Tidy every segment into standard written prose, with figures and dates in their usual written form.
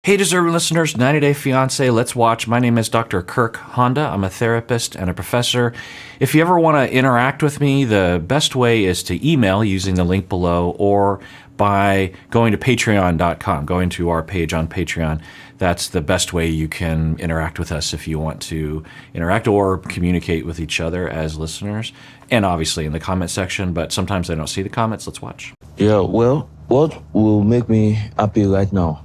Hey, deserving listeners, 90 Day Fiancé, let's watch. My name is Dr. Kirk Honda. I'm a therapist and a professor. If you ever want to interact with me, the best way is to email using the link below or by going to patreon.com, going to our page on Patreon. That's the best way you can interact with us if you want to interact or communicate with each other as listeners. And obviously in the comment section, but sometimes I don't see the comments. Let's watch. Yeah, well, what will make me happy right now?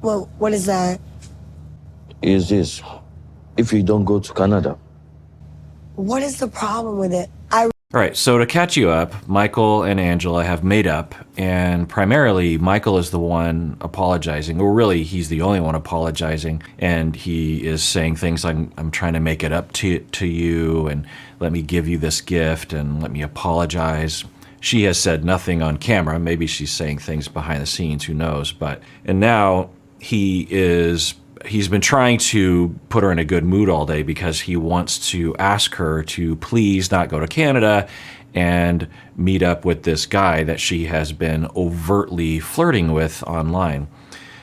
Well, what is that? Is this if you don't go to Canada? What is the problem with it? All right, so to catch you up, Michael and Angela have made up, and primarily Michael is the one apologizing, or really he's the only one apologizing, and he is saying things like, I'm trying to make it up to you, and let me give you this gift, and let me apologize. She has said nothing on camera. Maybe she's saying things behind the scenes, who knows, and now he's been trying to put her in a good mood all day because he wants to ask her to please not go to Canada and meet up with this guy that she has been overtly flirting with online.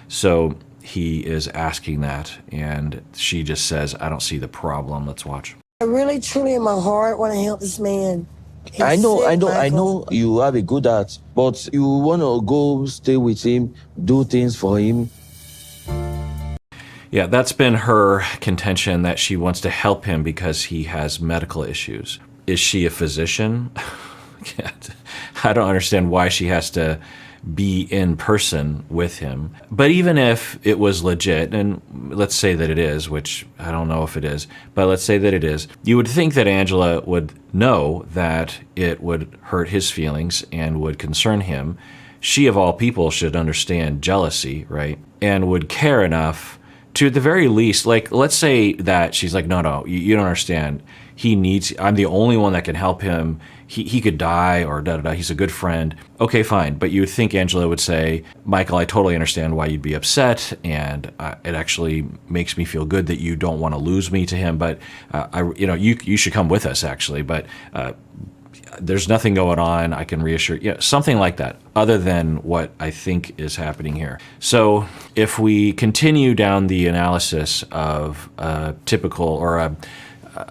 So he is asking that, and she just says, I don't see the problem. Let's watch. I really, truly, in my heart, want to help this man. I know you have a good heart, but you want to go stay with him, do things for him. Yeah, that's been her contention, that she wants to help him because he has medical issues. Is she a physician? I don't understand why she has to be in person with him. But even if it was legit, and let's say that it is, which I don't know if it is, but let's say that it is, you would think that Angela would know that it would hurt his feelings and would concern him. She, of all people, should understand jealousy, right? And would care enough to, at the very least, like, let's say that she's like, no, you don't understand. I'm the only one that can help him. He could die or da-da-da. He's a good friend. Okay, fine. But you would think Angela would say, Michael, I totally understand why you'd be upset, and it actually makes me feel good that you don't want to lose me to him. But you should come with us, actually. But there's nothing going on. I can reassure you. Something like that, other than what I think is happening here. So if we continue down the analysis of a typical or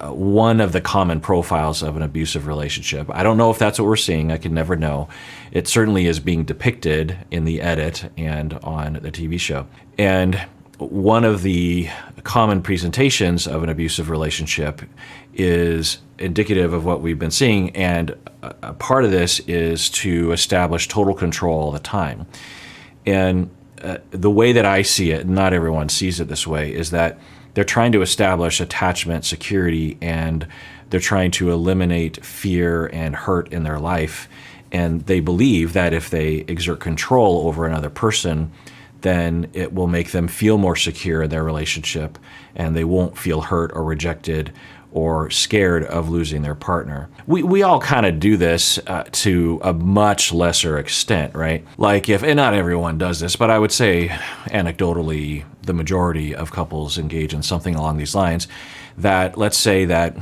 one of the common profiles of an abusive relationship, I don't know if that's what we're seeing. I can never know. It certainly is being depicted in the edit and on the TV show. And one of the common presentations of an abusive relationship is indicative of what we've been seeing, and a part of this is to establish total control all the time. And the way that I see it, not everyone sees it this way, is that they're trying to establish attachment, security, and they're trying to eliminate fear and hurt in their life. And they believe that if they exert control over another person, then it will make them feel more secure in their relationship, and they won't feel hurt or rejected or scared of losing their partner. We all kind of do this to a much lesser extent, right? Like and not everyone does this, but I would say anecdotally, the majority of couples engage in something along these lines. That let's say that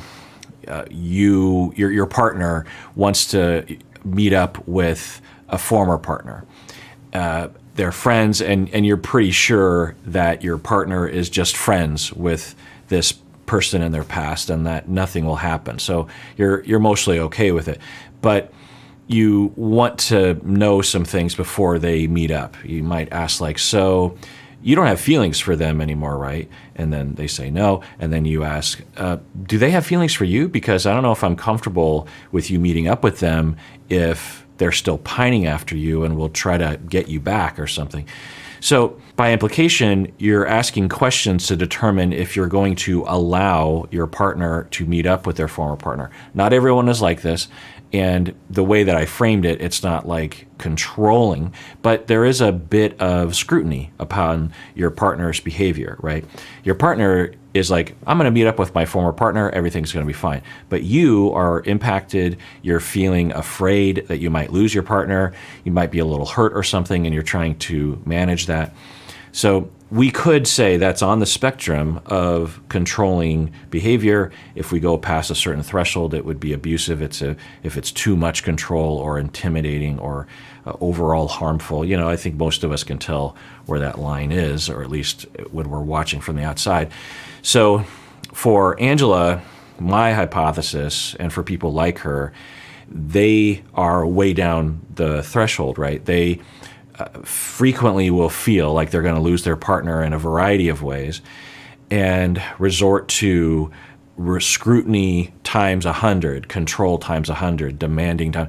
your partner wants to meet up with a former partner. They're friends, and you're pretty sure that your partner is just friends with this person in their past and that nothing will happen. So you're mostly okay with it. But you want to know some things before they meet up. You might ask, like, so you don't have feelings for them anymore, right? And then they say no. And then you ask, do they have feelings for you? Because I don't know if I'm comfortable with you meeting up with them if they're still pining after you and will try to get you back or something. So by implication, you're asking questions to determine if you're going to allow your partner to meet up with their former partner. Not everyone is like this. And the way that I framed it, it's not like controlling, but there is a bit of scrutiny upon your partner's behavior, right? Your partner is like, I'm going to meet up with my former partner, everything's going to be fine. But you are impacted, you're feeling afraid that you might lose your partner, you might be a little hurt or something, and you're trying to manage that. So we could say that's on the spectrum of controlling behavior. If we go past a certain threshold, it would be abusive. If it's too much control or intimidating or overall harmful. I think most of us can tell where that line is, or at least when we're watching from the outside. So for Angela, my hypothesis, and for people like her, they are way down the threshold, right? They frequently will feel like they're going to lose their partner in a variety of ways and resort to scrutiny times 100, control times 100, demanding time.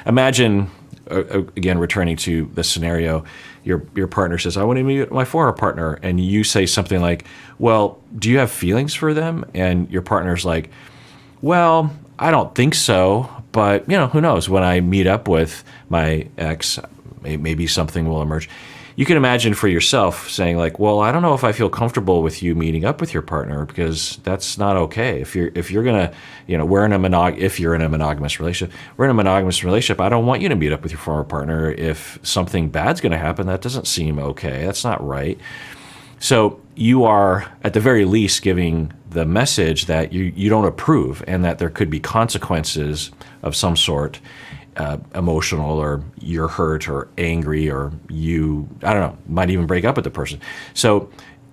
Imagine, again, returning to the scenario, your partner says, I want to meet my former partner, and you say something like, well, do you have feelings for them? And your partner's like, well, I don't think so, but who knows? When I meet up with my ex, maybe something will emerge. You can imagine for yourself saying like, well, I don't know if I feel comfortable with you meeting up with your partner, because that's not okay. If you're gonna, if you're in a monogamous relationship, we're in a monogamous relationship. I don't want you to meet up with your former partner. If something bad's gonna happen, that doesn't seem okay. That's not right. So you are at the very least giving the message that you don't approve, and that there could be consequences of some sort. Emotional, or you're hurt or angry, or I don't know, might even break up with the person. So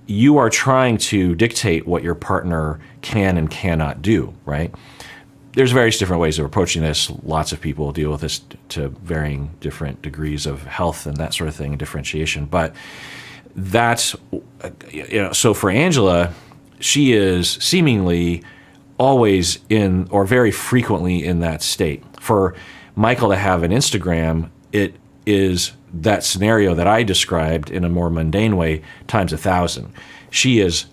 you are trying to dictate what your partner can and cannot do, right? There's various different ways of approaching this. Lots of people deal with this to varying different degrees of health and that sort of thing, and differentiation. But that's, so for Angela, she is seemingly always in, or very frequently in, that state. For Michael to have an Instagram, it is that scenario that I described in a more mundane way times 1,000. She is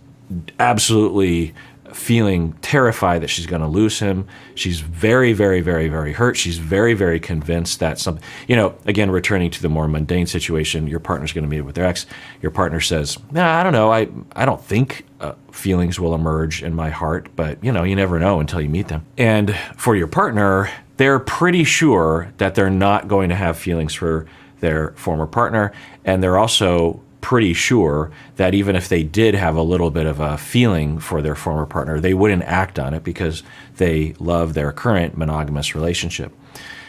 absolutely feeling terrified that she's going to lose him. She's very, very, very, very hurt. She's very, very convinced that something, again, returning to the more mundane situation, your partner's going to meet up with their ex. Your partner says, nah, I don't know. I don't think feelings will emerge in my heart, but you never know until you meet them. And for your partner, they're pretty sure that they're not going to have feelings for their former partner, and they're also pretty sure that even if they did have a little bit of a feeling for their former partner, they wouldn't act on it because they love their current monogamous relationship.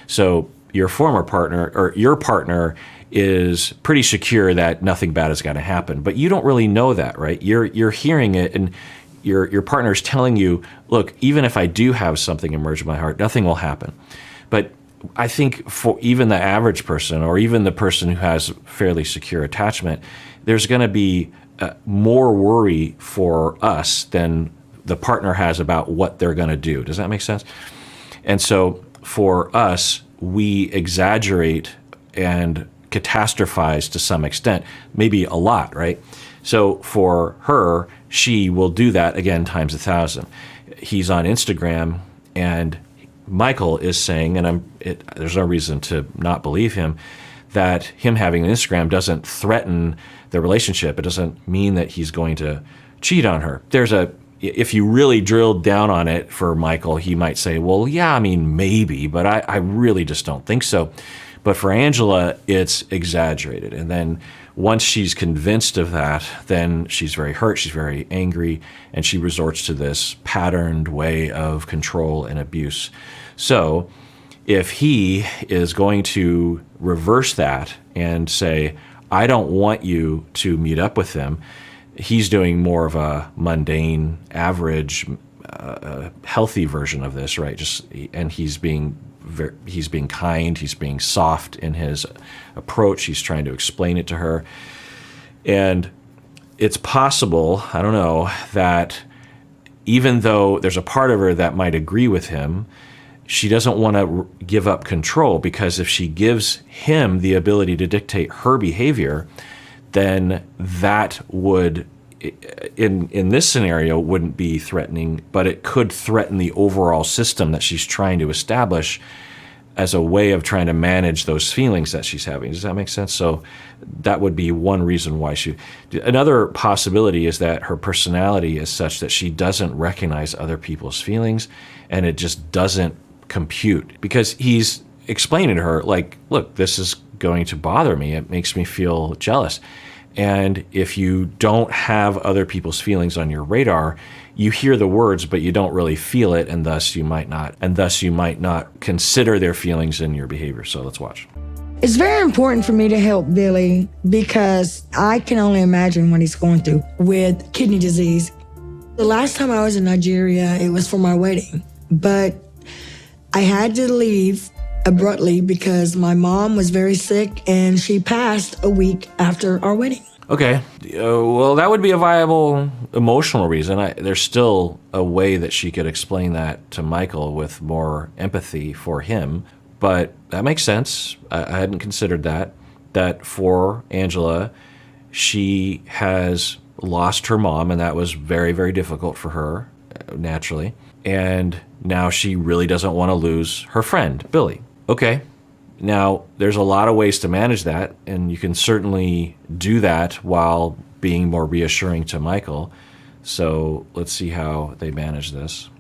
So your former partner, or your partner, is pretty secure that nothing bad is going to happen, but you don't really know that, right? You're hearing it, and your partner's telling you, look, even if I do have something emerge in my heart, nothing will happen. But I think for even the average person, or even the person who has fairly secure attachment, there's going to be more worry for us than the partner has about what they're going to do. Does that make sense? And so for us, we exaggerate and catastrophize to some extent, maybe a lot, right? So for her, she will do that again times 1,000. He's on Instagram, and Michael is saying, and there's no reason to not believe him, that him having an Instagram doesn't threaten the relationship. It doesn't mean that he's going to cheat on her. If you really drilled down on it for Michael, he might say, well, yeah, I mean, maybe, but I really just don't think so. But for Angela, it's exaggerated. And then once she's convinced of that, then she's very hurt, she's very angry, and she resorts to this patterned way of control and abuse. So if he is going to reverse that and say, I don't want you to meet up with them, he's doing more of a mundane, average, healthy version of this, right? And he's being kind, he's being soft in his approach, he's trying to explain it to her. And it's possible, I don't know, that even though there's a part of her that might agree with him, she doesn't want to give up control, because if she gives him the ability to dictate her behavior, then that would, in this scenario, wouldn't be threatening, but it could threaten the overall system that she's trying to establish as a way of trying to manage those feelings that she's having. Does that make sense? So that would be one reason why another possibility is that her personality is such that she doesn't recognize other people's feelings, and it just doesn't compute, because he's explaining to her, like, look, this is going to bother me. It makes me feel jealous. And if you don't have other people's feelings on your radar, you hear the words, but you don't really feel it, and thus you might not consider their feelings in your behavior. So let's watch. It's very important for me to help Billy because I can only imagine what he's going through with kidney disease. The last time I was in Nigeria, it was for my wedding, but I had to leave abruptly because my mom was very sick and she passed a week after our wedding. Okay, well, that would be a viable emotional reason. There's still a way that she could explain that to Michael with more empathy for him, but that makes sense. I hadn't considered that for Angela, she has lost her mom, and that was very, very difficult for her, naturally. And now she really doesn't want to lose her friend, Billy. Okay, now there's a lot of ways to manage that, and you can certainly do that while being more reassuring to Michael. So let's see how they manage this.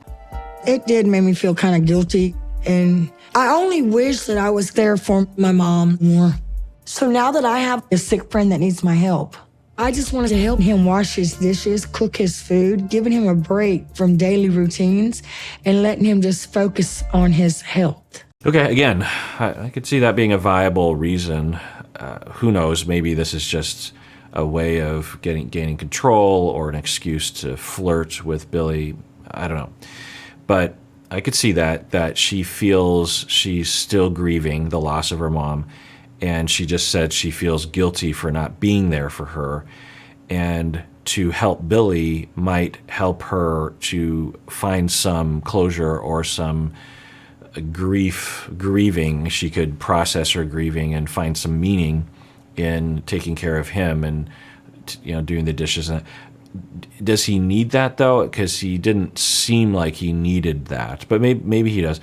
It did make me feel kind of guilty, and I only wish that I was there for my mom more. So now that I have a sick friend that needs my help, I just wanted to help him wash his dishes, cook his food, giving him a break from daily routines, and letting him just focus on his health. Okay, again, I could see that being a viable reason. Who knows, maybe this is just a way of gaining control or an excuse to flirt with Billy. I don't know. But I could see that she feels she's still grieving the loss of her mom. And she just said she feels guilty for not being there for her. And to help Billy might help her to find some closure or some grieving. She could process her grieving and find some meaning in taking care of him and, doing the dishes. Does he need that, though? Because he didn't seem like he needed that. But maybe he does.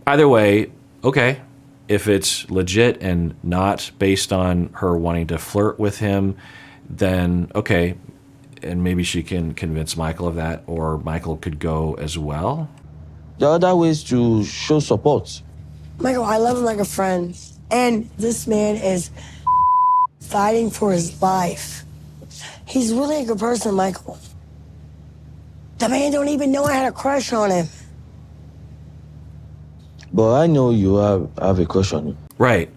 Either way, okay. If it's legit and not based on her wanting to flirt with him, then okay, and maybe she can convince Michael of that, or Michael could go as well. The other way is to show support. Michael, I love him like a friend, and this man is fighting for his life. He's really a good person, Michael. The man don't even know I had a crush on him. But I know you have a crush on him. Right.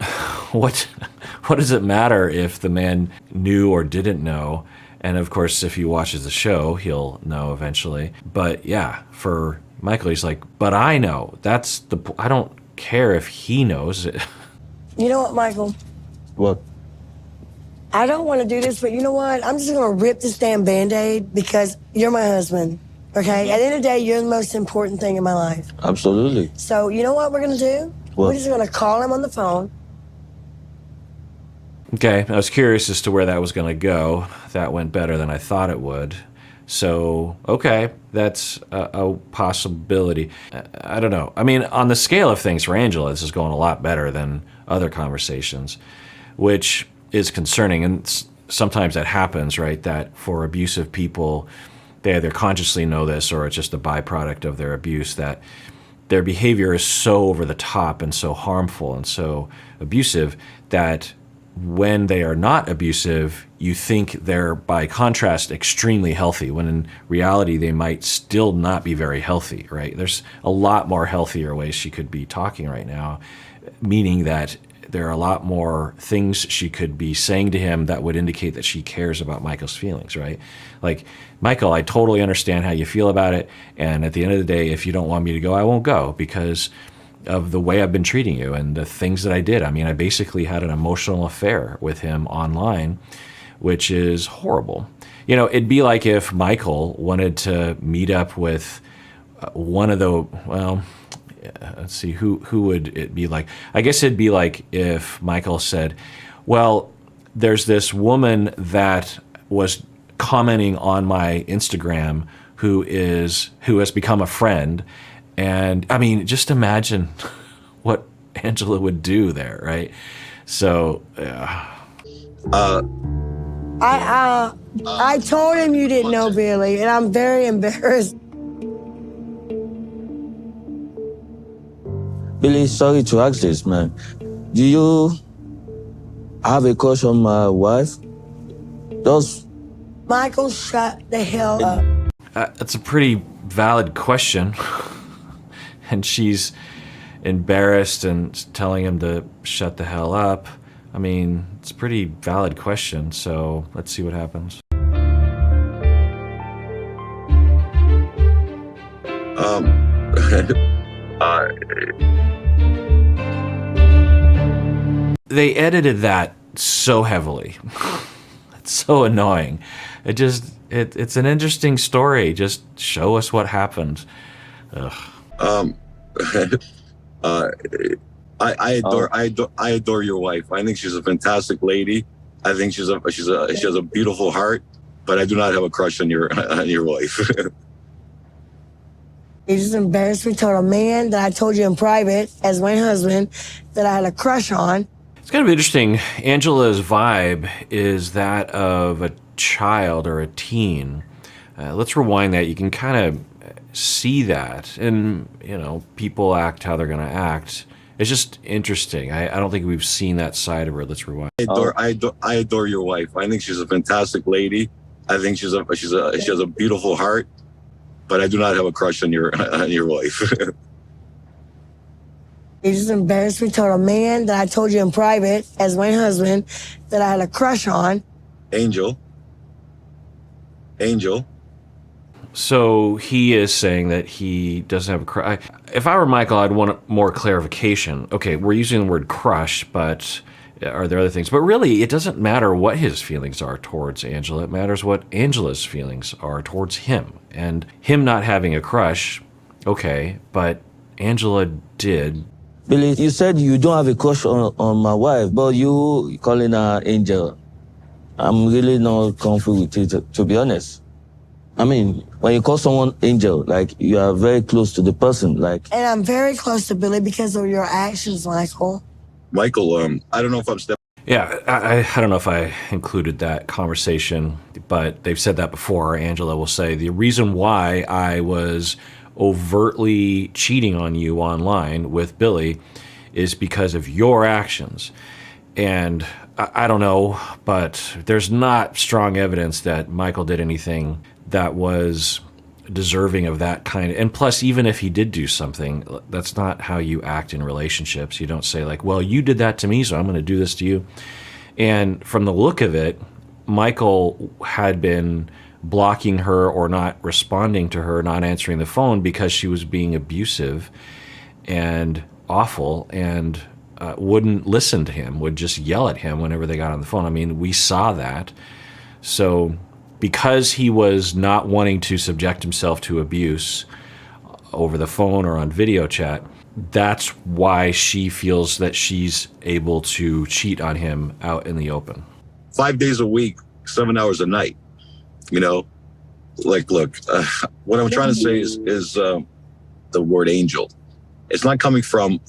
What does it matter if the man knew or didn't know? And of course, if he watches the show, he'll know eventually. But yeah, for Michael, he's like, but I know. I don't care if he knows it. You know what, Michael? What? I don't want to do this, but you know what? I'm just going to rip this damn Band-Aid because you're my husband, okay? At the end of the day, you're the most important thing in my life. Absolutely. So you know what we're going to do? What? We're just going to call him on the phone. Okay, I was curious as to where that was going to go. That went better than I thought it would. So, okay, that's a possibility. I don't know. I mean, on the scale of things for Angela, this is going a lot better than other conversations, which is concerning. And sometimes that happens, right? That for abusive people, they either consciously know this or it's just a byproduct of their abuse, that their behavior is so over the top and so harmful and so abusive that when they are not abusive, you think they're, by contrast, extremely healthy, when in reality they might still not be very healthy, right? There's a lot more healthier ways she could be talking right now, meaning that there are a lot more things she could be saying to him that would indicate that she cares about Michael's feelings, right? Like, Michael, I totally understand how you feel about it, and at the end of the day, if you don't want me to go, I won't go, because of the way I've been treating you and the things that I did. I mean, I basically had an emotional affair with him online, which is horrible. You know, it'd be like if Michael wanted to meet up with one of the, well, let's see, who would it be like? I guess it'd be like if Michael said, well, there's this woman that was commenting on my Instagram who has become a friend. And I mean, just imagine what Angela would do there, right? So, I told him you didn't know Billy, and I'm very embarrassed. Billy, sorry to ask this, man. Do you have a crush on my wife? Just Michael, shut the hell up. That's a pretty valid question. And she's embarrassed and telling him to shut the hell up. I mean, it's a pretty valid question, so let's see what happens. They edited that so heavily. It's so annoying. It's an interesting story. Just show us what happened. Ugh. I adore your wife. I think she's a fantastic lady. I think she has a beautiful heart, but I do not have a crush on your wife. You just embarrassed me, told a man that I told you in private as my husband that I had a crush on. It's kind of interesting. Angela's vibe is that of a child or a teen. Let's rewind that. You can kind of see that. And, you know, people act how they're going to act. It's just interesting. I don't think we've seen that side of her. Let's rewind. I adore your wife. I think she's a fantastic lady. I think she has a beautiful heart, but I do not have a crush on your wife. You just embarrassed me, told a man that I told you in private as my husband that I had a crush on. Angel. So he is saying that he doesn't have a crush. If I were Michael, I'd want more clarification. Okay, we're using the word crush, but are there other things? But really, it doesn't matter what his feelings are towards Angela. It matters what Angela's feelings are towards him. And him not having a crush, okay, but Angela did. Billy, you said you don't have a crush on my wife, but you calling her Angel. I'm really not comfortable with it, to be honest. I mean, when you call someone Angel, like, you are very close to the person, like. And I'm very close to Billy because of your actions, Michael. Michael, I don't know if I'm stepping. Yeah, I don't know if I included that conversation, but they've said that before. Angela will say, the reason why I was overtly cheating on you online with Billy is because of your actions. And I don't know, but there's not strong evidence that Michael did anything that was deserving of that kind of, and plus, even if he did do something, that's not how you act in relationships. You don't say like, well, you did that to me, so I'm going to do this to you. And from the look of it, Michael had been blocking her or not responding to her, not answering the phone because she was being abusive and awful and wouldn't listen to him, would just yell at him whenever they got on the phone. I mean, we saw that. So because he was not wanting to subject himself to abuse over the phone or on video chat, that's why she feels that she's able to cheat on him out in the open. 5 days a week, 7 hours a night. You know, like, look, what I'm trying to say is the word angel. It's not coming from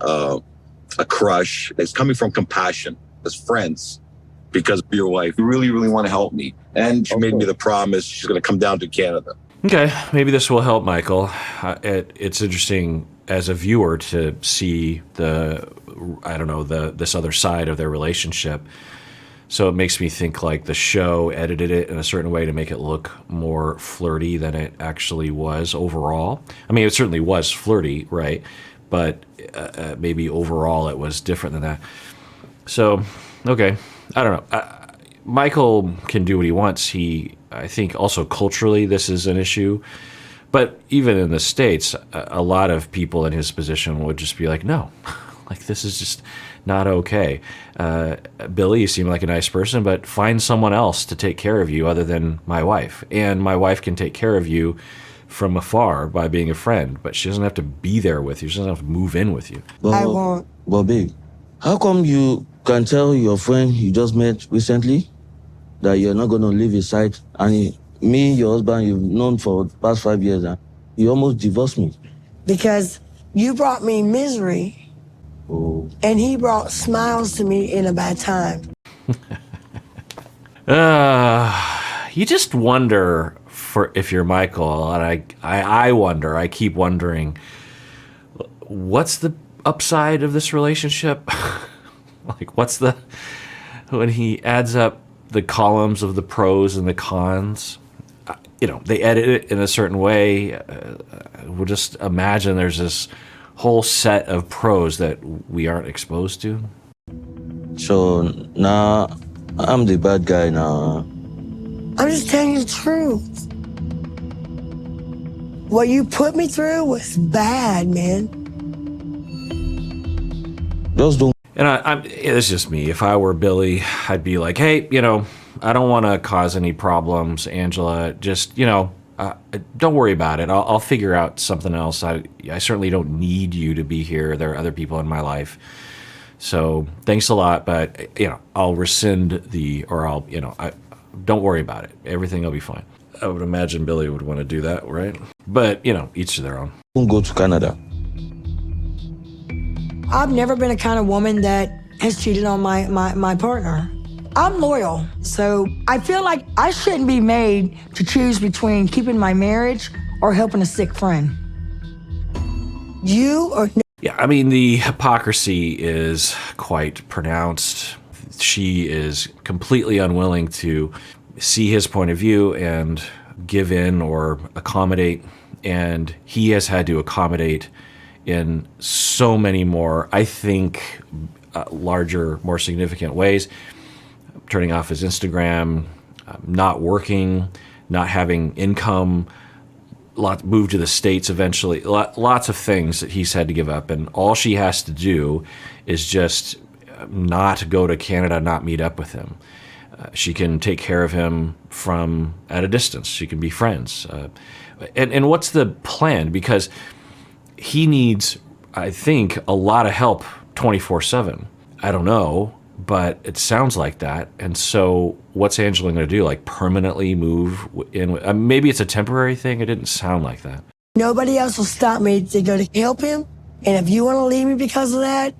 a crush. It's coming from compassion as friends, because your wife really, really want to help me. And she made me the promise she's going to come down to Canada. Okay, maybe this will help Michael. It's interesting as a viewer to see this other side of their relationship. So it makes me think like the show edited it in a certain way to make it look more flirty than it actually was overall. I mean, it certainly was flirty, right? But maybe overall it was different than that. So, okay, I don't know. Michael can do what he wants. I think also culturally this is an issue. But even in the States, a lot of people in his position would just be like, no, like this is just not okay. Billy, you seem like a nice person, but find someone else to take care of you other than my wife. And my wife can take care of you from afar by being a friend, but she doesn't have to be there with you. She doesn't have to move in with you. I won't. Well, babe, how come you can tell your friend you just met recently that you're not going to leave his side? And me, your husband, you've known for the past 5 years, and you almost divorced me. Because you brought me misery. Oh. And he brought smiles to me in a bad time. You just wonder if you're Michael, and I keep wondering, what's the upside of this relationship? Like, when he adds up the columns of the pros and the cons. They edit it in a certain way. We'll just imagine there's this whole set of pros that we aren't exposed to. So now I'm the bad guy now. I'm just telling you the truth. What you put me through was bad, man. Just don't. And it's just me. If I were Billy, I'd be like, hey, I don't want to cause any problems, Angela. Just, don't worry about it. I'll figure out something else. I certainly don't need you to be here. There are other people in my life. So thanks a lot, but, I'll rescind don't worry about it. Everything will be fine. I would imagine Billy would want to do that, right? But, each to their own. Don't go to Canada. I've never been a kind of woman that has cheated on my partner. I'm loyal, so I feel like I shouldn't be made to choose between keeping my marriage or helping a sick friend. You or no. Yeah, the hypocrisy is quite pronounced. She is completely unwilling to see his point of view and give in or accommodate, and he has had to accommodate in so many more, I think, larger, more significant ways. Turning off his Instagram, not working, not having income, moved to the States eventually, lots of things that he's had to give up. And all she has to do is just not go to Canada, not meet up with him. She can take care of him from at a distance. She can be friends. And what's the plan? Because he needs, I think, a lot of help 24/7. I don't know, but it sounds like that. And so what's Angela going to do? Like permanently move in? Maybe it's a temporary thing. It didn't sound like that. Nobody else will stop me to go to help him. And if you want to leave me because of that,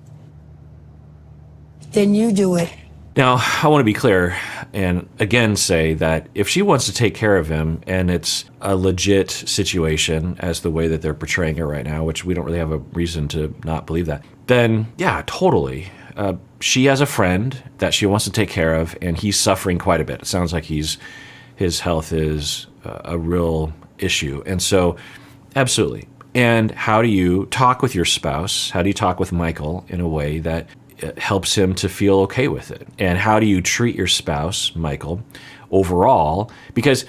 then you do it. Now, I want to be clear and again say that if she wants to take care of him and it's a legit situation as the way that they're portraying it right now, which we don't really have a reason to not believe that, then yeah, totally. She has a friend that she wants to take care of, and he's suffering quite a bit. It sounds like his health is a real issue. And so, absolutely. And how do you talk with your spouse? How do you talk with Michael in a way that helps him to feel okay with it? And how do you treat your spouse, Michael, overall? Because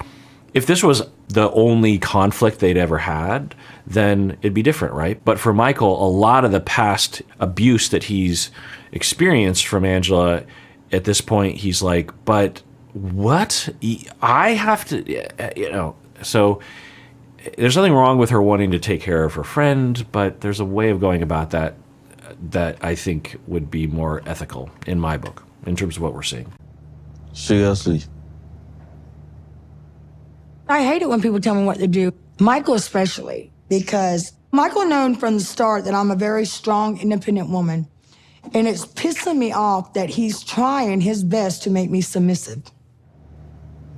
if this was the only conflict they'd ever had, then it'd be different, right? But for Michael, a lot of the past abuse that he's experienced from Angela, at this point, he's like, but what? I have to, so there's nothing wrong with her wanting to take care of her friend, but there's a way of going about that I think would be more ethical in my book, in terms of what we're seeing. Seriously. I hate it when people tell me what to do, Michael especially, because Michael known from the start that I'm a very strong, independent woman. And it's pissing me off that he's trying his best to make me submissive.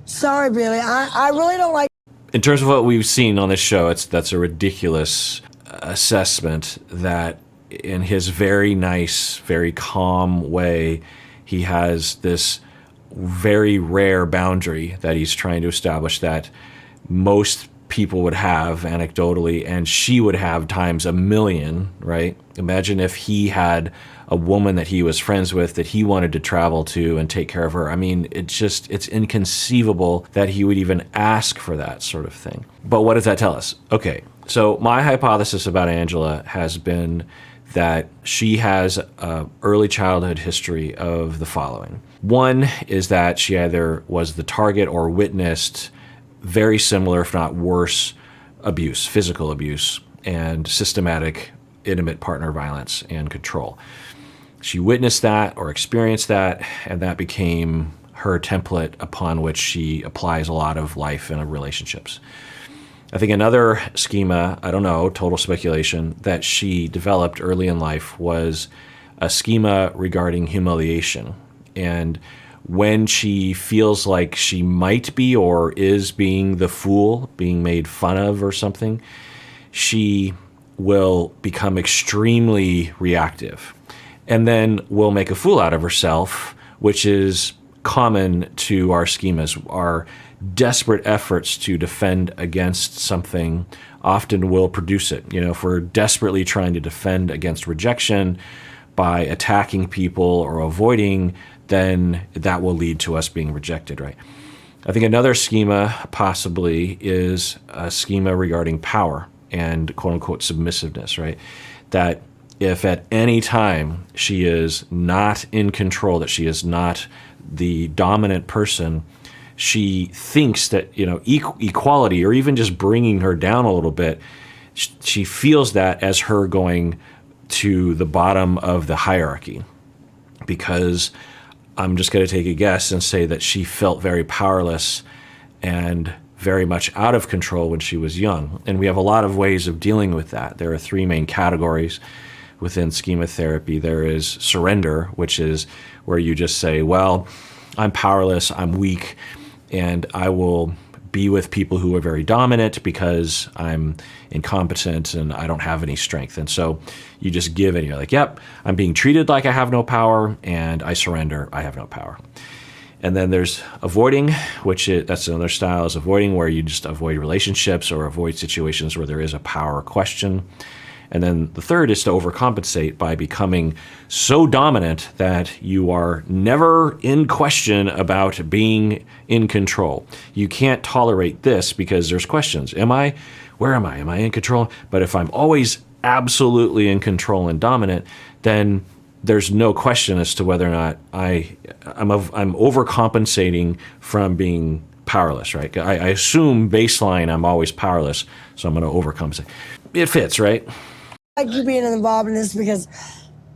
Sorry, Billy, I really don't like. In terms of what we've seen on this show, that's a ridiculous assessment that in his very nice, very calm way, he has this very rare boundary that he's trying to establish that most people would have anecdotally, and she would have times a million, right? Imagine if he had a woman that he was friends with that he wanted to travel to and take care of her. It's inconceivable that he would even ask for that sort of thing. But what does that tell us? Okay, so my hypothesis about Angela has been that she has an early childhood history of the following. One is that she either was the target or witnessed very similar, if not worse, abuse, physical abuse, and systematic intimate partner violence and control. She witnessed that or experienced that, and that became her template upon which she applies a lot of life in relationships. I think another schema, I don't know, total speculation, that she developed early in life was a schema regarding humiliation. And when she feels like she might be or is being the fool, being made fun of or something, she will become extremely reactive and then will make a fool out of herself, which is common to our schemas. Our desperate efforts to defend against something often will produce it. You know, if we're desperately trying to defend against rejection by attacking people or avoiding, then that will lead to us being rejected, right? I think another schema possibly is a schema regarding power and quote unquote submissiveness, right? That if at any time she is not in control, that she is not the dominant person, she thinks that, you know, equality or even just bringing her down a little bit, she feels that as her going to the bottom of the hierarchy. Because I'm just going to take a guess and say that she felt very powerless and very much out of control when she was young. And we have a lot of ways of dealing with that. There are three main categories within schema therapy. There is surrender, which is where you just say, well, I'm powerless, I'm weak, and I will be with people who are very dominant because I'm incompetent and I don't have any strength. And so you just give in. You're like, yep, I'm being treated like I have no power, and I surrender, I have no power. And then there's avoiding, that's another style, is avoiding, where you just avoid relationships or avoid situations where there is a power question. And then the third is to overcompensate by becoming so dominant that you are never in question about being in control. You can't tolerate this because there's questions. Where am I? Am I in control? But if I'm always absolutely in control and dominant, then there's no question as to whether or not I'm overcompensating from being powerless, right? I assume baseline I'm always powerless, so I'm going to overcompensate. It fits, right? I like you being involved in this because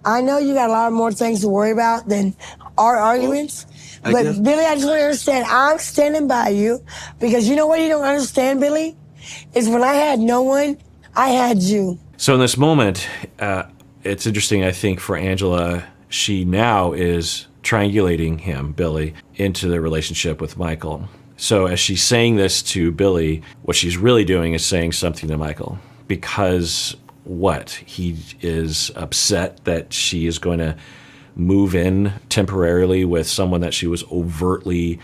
I know you got a lot more things to worry about than our arguments. But Billy, I just want to understand, I'm standing by you because you know what you don't understand, Billy? Is when I had no one, I had you. So in this moment, it's interesting, I think, for Angela, she now is triangulating him, Billy, into the relationship with Michael. So as she's saying this to Billy, what she's really doing is saying something to Michael. Because what? He is upset that she is going to move in temporarily with someone that she was overtly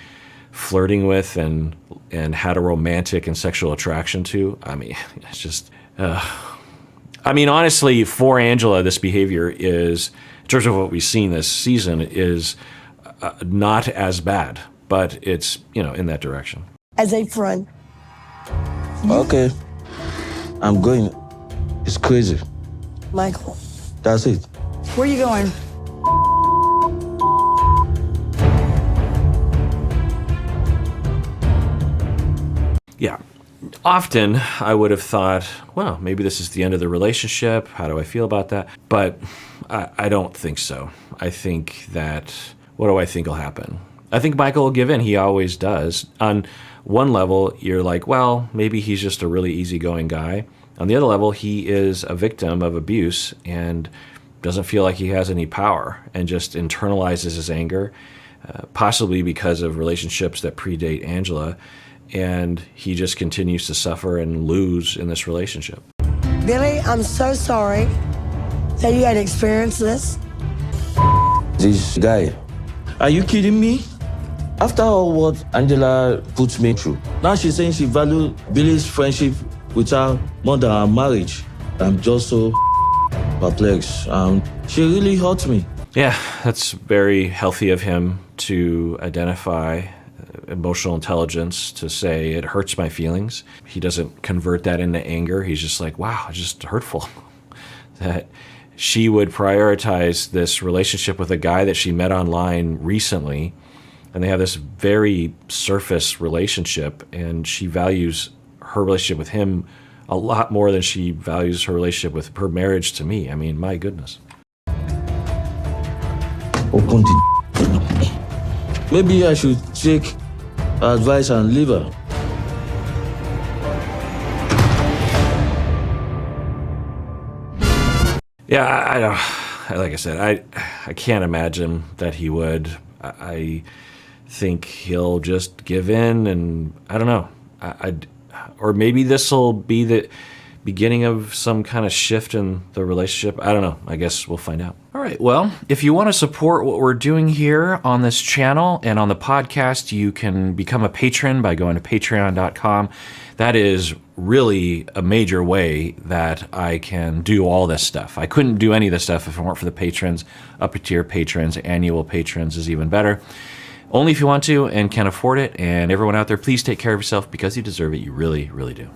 flirting with and had a romantic and sexual attraction to. I mean, it's just... honestly, for Angela, this behavior is, in terms of what we've seen this season, is not as bad, but it's, in that direction. As a friend. Okay. I'm going. It's crazy. Michael. That's it. Where are you going? Yeah. Often I would have thought, well, maybe this is the end of the relationship. How do I feel about that? But I don't think so. I think that, what do I think will happen? I think Michael will give in. He always does. On one level, you're like, well, maybe he's just a really easygoing guy. On the other level, he is a victim of abuse and doesn't feel like he has any power and just internalizes his anger, possibly because of relationships that predate Angela. And he just continues to suffer and lose in this relationship. Billy, I'm so sorry that you had to experience this. This guy. Are you kidding me? After all what Angela put me through, now she's saying she values Billy's friendship with her more than our marriage. I'm just so perplexed. She really hurt me. Yeah, that's very healthy of him to identify emotional intelligence, to say it hurts my feelings. He doesn't convert that into anger. He's just like, wow, it's just hurtful that she would prioritize this relationship with a guy that she met online recently, and they have this very surface relationship, and she values her relationship with him a lot more than she values her relationship with her marriage to me. I mean, my goodness. Open the... Maybe I should take advice and leave her. Yeah, I don't. Like I said, I can't imagine that he would. I think he'll just give in, and I don't know. Or maybe this will be beginning of some kind of shift in the relationship? I don't know. I guess we'll find out. All right. Well, if you want to support what we're doing here on this channel and on the podcast, you can become a patron by going to patreon.com. That is really a major way that I can do all this stuff. I couldn't do any of this stuff if it weren't for the patrons. Upper tier patrons, annual patrons is even better. Only if you want to and can afford it. And everyone out there, please take care of yourself because you deserve it. You really, really do.